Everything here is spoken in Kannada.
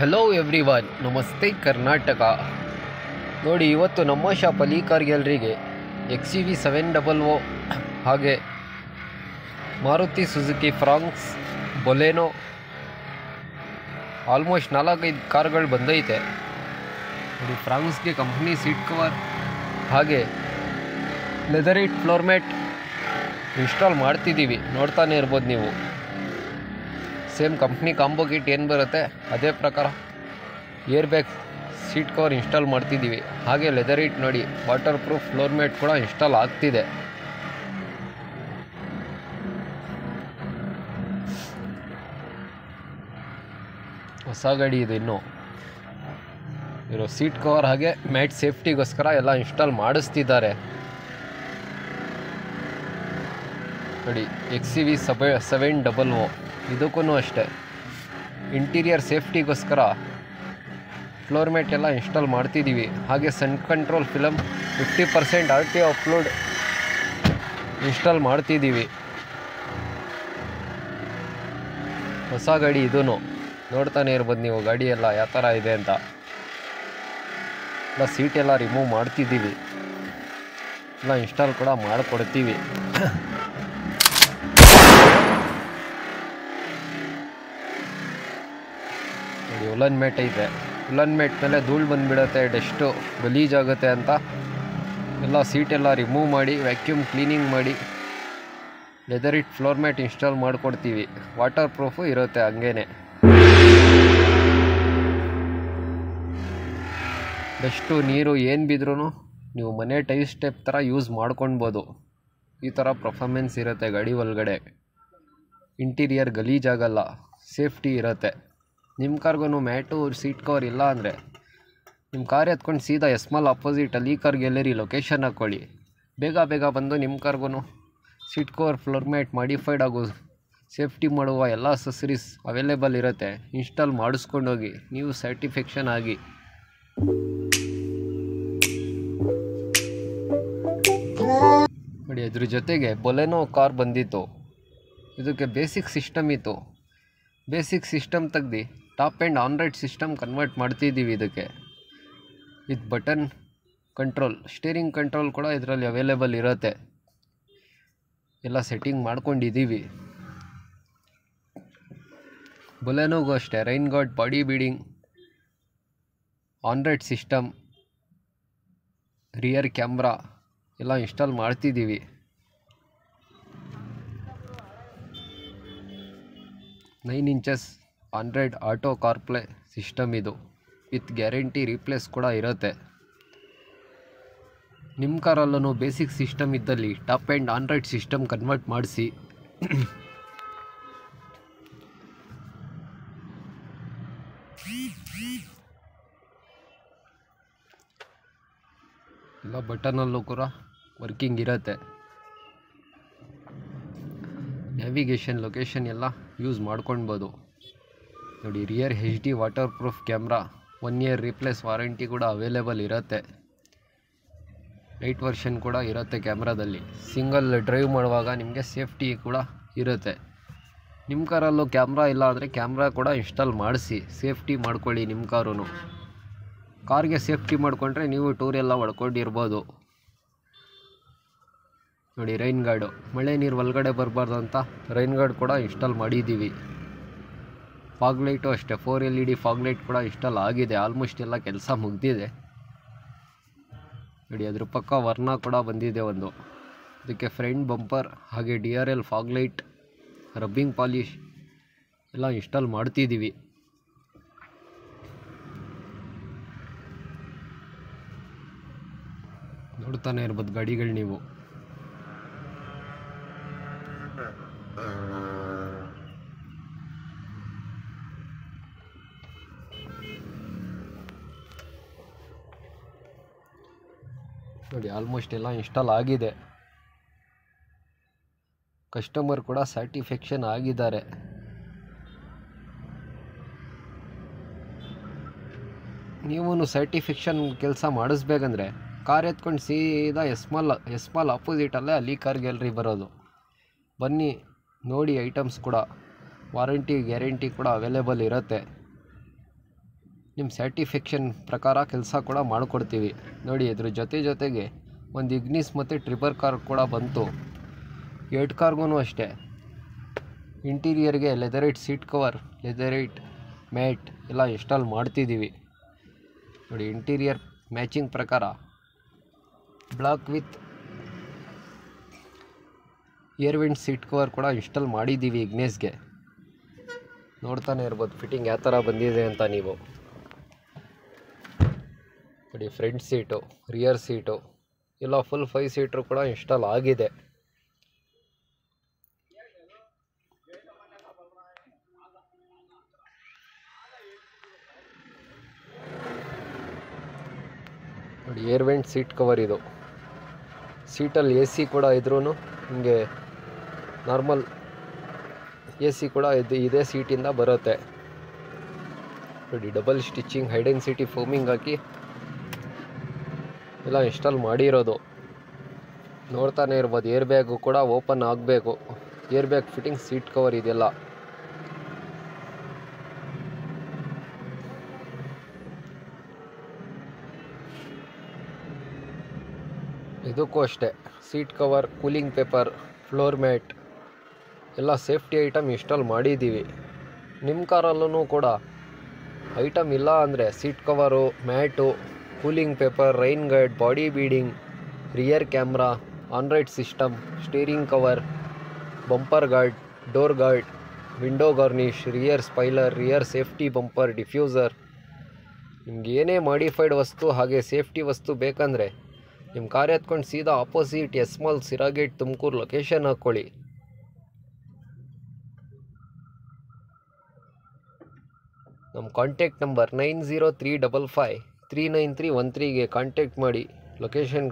ಹಲೋ ಎವ್ರಿವನ್, ನಮಸ್ತೆ ಕರ್ನಾಟಕ. ನೋಡಿ, ಇವತ್ತು ನಮ್ಮ ಶಾಪಲ್ಲಿ ಕಾರ್ ಗ್ಯಾಲರಿಗೆ XUV 700 ಹಾಗೆ Maruti Suzuki Fronx, Baleno almost 4-5 ಕಾರ್ಗಳು ಬಂದೈತೆ. ನೋಡಿ, ಫ್ರಾಂಕ್ಸ್ಗೆ ಕಂಪ್ನಿ ಸೀಟ್ ಕವರ್ ಹಾಗೆ ಲೆದರಿಟ್ ಫ್ಲೋರ್ ಮ್ಯಾಟ್ ಇನ್ಸ್ಟಾಲ್ ಮಾಡ್ತಿದ್ದೀವಿ. ನೋಡ್ತಾನೆ ಇರ್ಬೋದು ನೀವು. ಸೇಮ್ ಕಂಪ್ನಿ ಕಾಂಬೋ ಕಿಟ್ ಏನು ಬರುತ್ತೆ ಅದೇ ಪ್ರಕಾರ air bag seat cover install ಮಾಡ್ತಿದ್ದೀವಿ. ಹಾಗೆ ಲೆದರಿಟ್ ನೋಡಿ, ವಾಟರ್ ಪ್ರೂಫ್ ಫ್ಲೋರ್ ಮ್ಯಾಟ್ ಕೂಡ ಇನ್ಸ್ಟಾಲ್ ಆಗ್ತಿದೆ. ಹೊಸ ಗಾಡಿ ಇದು, ಇನ್ನೂ ಇರೋ ಸೀಟ್ ಕವರ್ ಹಾಗೆ ಮ್ಯಾಟ್ ಸೇಫ್ಟಿಗೋಸ್ಕರ ಎಲ್ಲ ಇನ್ಸ್ಟಾಲ್ ಮಾಡಿಸ್ತಿದ್ದಾರೆ. ನೋಡಿ, XUV 700 ಇದಕ್ಕೂ ಅಷ್ಟೇ ಇಂಟೀರಿಯರ್ ಸೇಫ್ಟಿಗೋಸ್ಕರ ಫ್ಲೋರ್ ಮ್ಯಾಟ್ ಎಲ್ಲ ಇನ್ಸ್ಟಾಲ್ ಮಾಡ್ತಿದ್ದೀವಿ. ಹಾಗೆ sun control film 50% RTO upload install ಮಾಡ್ತಿದ್ದೀವಿ. ಹೊಸ ಗಾಡಿ ಇದೂ ನೋಡ್ತಾನೆ ಇರ್ಬೋದು ನೀವು, ಗಾಡಿ ಎಲ್ಲ ಯಾವ ಥರ ಇದೆ ಅಂತ. ಎಲ್ಲ ಸೀಟೆಲ್ಲ ರಿಮೂವ್ ಮಾಡ್ತಿದ್ದೀವಿ, ಎಲ್ಲ ಇನ್ಸ್ಟಾಲ್ ಕೂಡ ಮಾಡಿಕೊಡ್ತೀವಿ. ನೋಡಿ, ಉಲನ್ ಮ್ಯಾಟ್ ಐತೆ. ಉಲನ್ ಮ್ಯಾಟ್ ಮೇಲೆ ಧೂಳು ಬಂದುಬಿಡುತ್ತೆ, ಡಸ್ಟು ಗಲೀಜಾಗುತ್ತೆ ಅಂತ ಎಲ್ಲ ಸೀಟೆಲ್ಲ ರಿಮೂವ್ ಮಾಡಿ ವ್ಯಾಕ್ಯೂಮ್ ಕ್ಲೀನಿಂಗ್ ಮಾಡಿ ಲೆದರಿಟ್ ಫ್ಲೋರ್ ಮ್ಯಾಟ್ ಇನ್ಸ್ಟಾಲ್ ಮಾಡಿಕೊಡ್ತೀವಿ. ವಾಟರ್ ಪ್ರೂಫು ಇರುತ್ತೆ ಹಂಗೇನೆ. ಡಸ್ಟು ನೀರು ಏನು ಬಿದ್ರೂ ನೀವು ಮನೆ ಟೈಲ್ ಸ್ಟೆಪ್ ಥರ ಯೂಸ್ ಮಾಡ್ಕೊಳ್ಬೋದು. ಈ ಥರ ಪರ್ಫಾರ್ಮೆನ್ಸ್ ಇರುತ್ತೆ ಗಾಡಿ ಒಳಗಡೆ. ಇಂಟೀರಿಯರ್ ಗಲೀಜಾಗಲ್ಲ, ಸೇಫ್ಟಿ ಇರುತ್ತೆ. ನಿಮ್ಮ ಕಾರ್ಗೂ ಮ್ಯಾಟು ಸೀಟ್ ಕವರ್ ಇಲ್ಲ ಅಂದರೆ ನಿಮ್ಮ ಕಾರ್ ಎತ್ಕೊಂಡು ಸೀದಾ ಎಸ್ಮಾಲ್ ಆಪೋಸಿಟಲ್ಲಿ ಈ ಕಾರ್ ಗ್ಯಾಲರಿ ಲೊಕೇಶನ್ ಹಾಕ್ಕೊಳ್ಳಿ. ಬೇಗ ಬಂದು ನಿಮ್ಮ ಕಾರ್ಗೂ seat cover floor mat modified ಆಗೋ ಸೇಫ್ಟಿ ಮಾಡುವ ಎಲ್ಲ ಅಸೆಸರೀಸ್ ಅವೈಲೇಬಲ್ ಇರುತ್ತೆ. ಇನ್ಸ್ಟಾಲ್ ಮಾಡಿಸ್ಕೊಂಡೋಗಿ ನೀವು ಸ್ಯಾಟಿಸ್ಫ್ಯಾಕ್ಷನ್ ಆಗಿ. ನೋಡಿ, ಅದ್ರ ಜೊತೆಗೆ ಬೊಲೆನೋ ಕಾರ್ ಬಂದಿತ್ತು. ಇದಕ್ಕೆ ಬೇಸಿಕ್ ಸಿಸ್ಟಮ್ ಇತ್ತು. ಬೇಸಿಕ್ ಸಿಸ್ಟಮ್ ತೆಗ್ದು top end Android system convert ಮಾಡ್ತಿದ್ದೀವಿ. ಇದಕ್ಕೆ with button control, steering control ಕೂಡ ಇದರಲ್ಲಿ ಅವೈಲೇಬಲ್ ಇರುತ್ತೆ. ಎಲ್ಲ ಸೆಟ್ಟಿಂಗ್ ಮಾಡ್ಕೊಂಡಿದ್ದೀವಿ. ಬೊಲೆನೋಗೂ ಅಷ್ಟೇ rain guard, body beading, Android system, rear camera ಎಲ್ಲ ಇನ್ಸ್ಟಾಲ್ ಮಾಡ್ತಿದ್ದೀವಿ. Nine inches Android auto CarPlay system ಇದು. ವಿತ್ ಗ್ಯಾರಂಟಿ ರೀಪ್ಲೇಸ್ ಕೂಡ ಇರುತ್ತೆ. ನಿಮ್ಮ ಕಾರಲ್ಲೂ ಬೇಸಿಕ್ ಸಿಸ್ಟಮ್ ಇದ್ದಲ್ಲಿ top end Android system convert ಮಾಡಿಸಿ. ಎಲ್ಲ ಬಟನಲ್ಲೂ ಕೂಡ ವರ್ಕಿಂಗ್ ಇರುತ್ತೆ. ನ್ಯಾವಿಗೇಷನ್, ಲೊಕೇಶನ್ ಎಲ್ಲ ಯೂಸ್ ಮಾಡ್ಕೊಳ್ಬೋದು. ನೋಡಿ, rear HD water proof camera, 1 year replace warranty ಕೂಡ ಅವೈಲೇಬಲ್ ಇರುತ್ತೆ. ಲೈಟ್ ವರ್ಷನ್ ಕೂಡ ಇರುತ್ತೆ ಕ್ಯಾಮ್ರಾದಲ್ಲಿ. ಸಿಂಗಲ್ ಡ್ರೈವ್ ಮಾಡುವಾಗ ನಿಮಗೆ ಸೇಫ್ಟಿ ಕೂಡ ಇರುತ್ತೆ. ನಿಮ್ಮ ಕಾರಲ್ಲೂ ಕ್ಯಾಮ್ರಾ ಇಲ್ಲ ಅಂದರೆ ಕ್ಯಾಮ್ರಾ ಕೂಡ ಇನ್ಸ್ಟಾಲ್ ಮಾಡಿಸಿ ಸೇಫ್ಟಿ ಮಾಡ್ಕೊಳ್ಳಿ. ನಿಮ್ಮ ಕಾರ್ಗೆ ಸೇಫ್ಟಿ ಮಾಡಿಕೊಂಡ್ರೆ ನೀವು ಟೂರೆಲ್ಲ ಹೊಡ್ಕೊಂಡಿರ್ಬೋದು. ನೋಡಿ, ರೈನ್ ಗಾರ್ಡು, ಮಳೆ ನೀರು ಒಳಗಡೆ ಬರಬಾರ್ದು ಅಂತ ರೈನ್ ಗಾರ್ಡ್ ಕೂಡ ಇನ್ಸ್ಟಾಲ್ ಮಾಡಿದ್ದೀವಿ. ಫಾಗ್ ಲೈಟು ಅಷ್ಟೇ, 4 LED ಫಾಗ್ ಲೈಟ್ ಕೂಡ ಇನ್ಸ್ಟಾಲ್ ಆಗಿದೆ. ಆಲ್ಮೋಸ್ಟ್ ಎಲ್ಲ ಕೆಲಸ ಮುಗಿದಿದೆ. ನೋಡಿ, ಅದ್ರ ಪಕ್ಕ ವರ್ಣ ಕೂಡ ಬಂದಿದೆ ಒಂದು. ಅದಕ್ಕೆ ಫ್ರಂಟ್ ಬಂಪರ್ ಹಾಗೆ DRL fog light, rubbing polish ಎಲ್ಲ ಇನ್ಸ್ಟಾಲ್ ಮಾಡ್ತಿದ್ದೀವಿ. ನೋಡ್ತಾನೆ ಇರ್ಬೋದು ಗಾಡಿಗಳು ನೀವು. ನೋಡಿ, ಆಲ್ಮೋಸ್ಟ್ ಎಲ್ಲ ಇನ್ಸ್ಟಾಲ್ ಆಗಿದೆ. ಕಸ್ಟಮರ್ ಕೂಡ ಸ್ಯಾಟಿಸ್ಫ್ಯಾಕ್ಷನ್ ಆಗಿದ್ದಾರೆ. ನೀವು ಸ್ಯಾಟಿಸ್ಫ್ಯಾಕ್ಷನ್ ಕೆಲಸ ಮಾಡಿಸ್ಬೇಕಂದ್ರೆ ಕಾರ್ ಎತ್ಕೊಂಡು ಸೀದಾ ಎಸ್ಮಾಲ್ ಆಪೋಸಿಟಲ್ಲೇ ಅಲ್ಲಿ ಕಾರ್ ಗ್ಯಾಲರಿ ಬರೋದು. ಬನ್ನಿ ನೋಡಿ, ಐಟಮ್ಸ್ ಕೂಡ ವಾರಂಟಿ ಗ್ಯಾರಂಟಿ ಕೂಡ ಅವೈಲೇಬಲ್ ಇರುತ್ತೆ. ನಿಮ್ಮ ಸ್ಯಾಟಿಸ್ಫ್ಯಾಕ್ಷನ್ ಪ್ರಕಾರ ಕೆಲಸ ಕೂಡ ಮಾಡಿಕೊಡ್ತೀವಿ. ನೋಡಿ, ಇದ್ರ ಜೊತೆಗೆ ಒಂದು ಇಗ್ನಿಸ್ ಮತ್ತು ಟ್ರಿಪರ್ ಕಾರ್ ಕೂಡ ಬಂತು. 8 ಕಾರ್ಗೂ ಅಷ್ಟೇ ಇಂಟೀರಿಯರ್ಗೆ ಲೆದರೈಟ್ ಸೀಟ್ ಕವರ್, ಲೆದರೈಟ್ ಮ್ಯಾಟ್ ಎಲ್ಲ ಇನ್ಸ್ಟಾಲ್ ಮಾಡ್ತಿದ್ದೀವಿ. ನೋಡಿ, ಇಂಟೀರಿಯರ್ ಮ್ಯಾಚಿಂಗ್ ಪ್ರಕಾರ block with air vent seat cover ಕೂಡ ಇನ್ಸ್ಟಾಲ್ ಮಾಡಿದ್ದೀವಿ ಇಗ್ನೇಸ್ಗೆ. ನೋಡ್ತಾನೆ ಇರ್ಬೋದು ಫಿಟ್ಟಿಂಗ್ ಯಾವ ಥರ ಬಂದಿದೆ ಅಂತ ನೀವು. ನೋಡಿ, ಫ್ರಂಟ್ ಸೀಟು, ರಿಯರ್ ಸೀಟು ಎಲ್ಲ ಫುಲ್ 5 ಸೀಟ್ರು ಕೂಡ ಇನ್ಸ್ಟಾಲ್ ಆಗಿದೆ. ನೋಡಿ, ಏರ್ ವೆಂಟ್ ಸೀಟ್ ಕವರ್ ಇದು. ಸೀಟಲ್ಲಿ AC ಕೂಡ ಇದ್ರೂ ಹಿಂಗೆ ನಾರ್ಮಲ್ AC ಕೂಡ ಇದೇ ಸೀಟಿಂದ ಬರುತ್ತೆ. ನೋಡಿ, double stitching high density foaming ಹಾಕಿ ಎಲ್ಲ ಇನ್ಸ್ಟಾಲ್ ಮಾಡಿರೋದು. ನೋಡ್ತಾನೆ ಇರ್ಬೋದು, ಏರ್ ಬ್ಯಾಗು ಕೂಡ ಓಪನ್ ಆಗಬೇಕು. Air bag fitting seat cover ಇದೆಲ್ಲ. ಇದಕ್ಕೂ ಅಷ್ಟೇ seat cover, cooling paper, floor mat ಎಲ್ಲ ಸೇಫ್ಟಿ ಐಟಮ್ ಇನ್ಸ್ಟಾಲ್ ಮಾಡಿದ್ದೀವಿ. ನಿಮ್ಮ ಕಾರಲ್ಲೂ ಕೂಡ ಐಟಮ್ ಇಲ್ಲ ಅಂದರೆ seat cover, mat, cooling paper, rain guard, body beading, rear camera, Android system, steering cover, bumper guard, door guard, window garnish, rear spoiler, rear safety bumper, diffuser, ನಿಮ್ಗೆ ಏನೇ ಮಾಡಿಫೈಡ್ ವಸ್ತು ಹಾಗೆ ಸೇಫ್ಟಿ ವಸ್ತು ಬೇಕಂದರೆ ನಿಮ್ಮ ಕಾರ್ ಎತ್ಕೊಂಡು ಸೀದಾ opposite S mall Sira Gate Tumakuru location ಹಾಕ್ಕೊಳ್ಳಿ. ನಮ್ಮ ಕಾಂಟ್ಯಾಕ್ಟ್ ನಂಬರ್ 9035539313ಗೆ ಕಾಂಟ್ಯಾಕ್ಟ್ ಮಾಡಿ ಲೊಕೇಶನ್